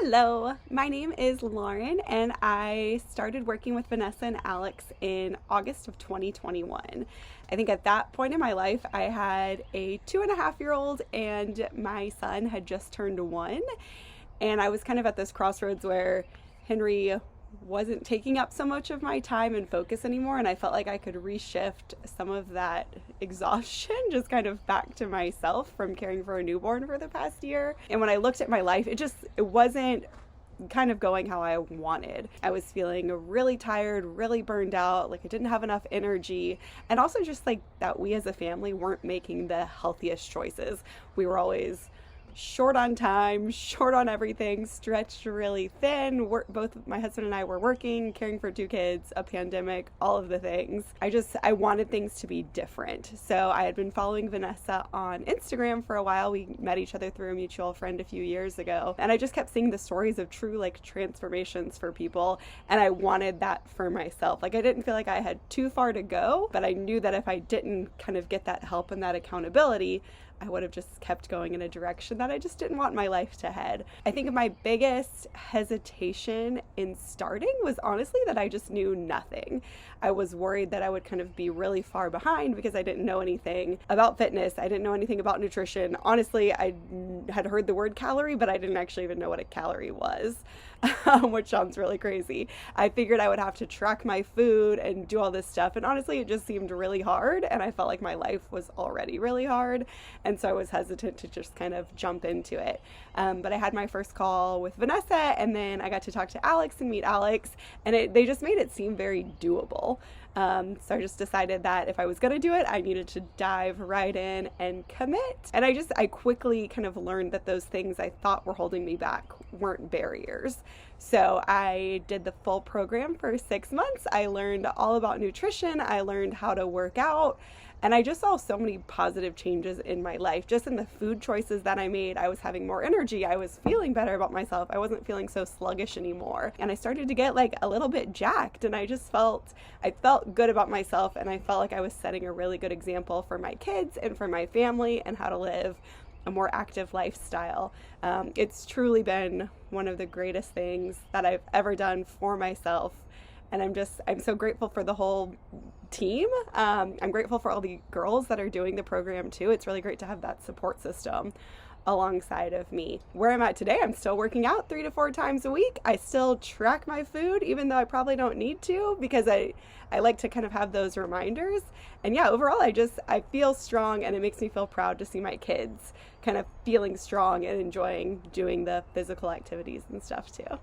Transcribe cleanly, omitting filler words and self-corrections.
Hello, my name is Lauren, and I started working with Vanessa and Alex in August of 2021. I think at that point in my life, I had a 2.5-year-old, and my son had just turned 1. And I was kind of at this crossroads where Henry wasn't taking up so much of my time and focus anymore, and I felt like I could reshift some of that exhaustion just kind of back to myself from caring for a newborn for the past year. And when I looked at my life, it wasn't kind of going how I wanted. I was feeling really tired, really burned out, like I didn't have enough energy, and also just like that we as a family weren't making the healthiest choices. We were always short on time, short on everything, stretched really thin. Both my husband and I were working, caring for 2 kids, a pandemic, all of the things. I wanted things to be different. So I had been following Vanessa on Instagram for a while. We met each other through a mutual friend a few years ago. And I just kept seeing the stories of true like transformations for people. And I wanted that for myself. Like I didn't feel like I had too far to go, but I knew that if I didn't kind of get that help and that accountability, I would have just kept going in a direction that I just didn't want my life to head. I think my biggest hesitation in starting was honestly that I just knew nothing. I was worried that I would kind of be really far behind because I didn't know anything about fitness. I didn't know anything about nutrition. Honestly, I had heard the word calorie, but I didn't actually even know what a calorie was, which sounds really crazy. I figured I would have to track my food and do all this stuff. And honestly, it just seemed really hard. And I felt like my life was already really hard. And so I was hesitant to just kind of jump into it. But I had my first call with Vanessa, and then I got to talk to Alex and meet Alex, and they just made it seem very doable. So I just decided that if I was going to do it, I needed to dive right in and commit. And I quickly kind of learned that those things I thought were holding me back weren't barriers. So I did the full program for 6 months. I learned all about nutrition. I learned how to work out. And I just saw so many positive changes in my life. Just in the food choices that I made, I was having more energy. I was feeling better about myself. I wasn't feeling so sluggish anymore. And I started to get like a little bit jacked, and I felt good about myself, and I felt like I was setting a really good example for my kids and for my family and how to live a more active lifestyle. It's truly been one of the greatest things that I've ever done for myself. And I'm so grateful for the whole team. I'm grateful for all the girls that are doing the program too. It's really great to have that support system alongside of me. Where I'm at today, I'm still working out 3 to 4 times a week. I still track my food, even though I probably don't need to, because I like to kind of have those reminders. And yeah, overall, I feel strong, and it makes me feel proud to see my kids kind of feeling strong and enjoying doing the physical activities and stuff too.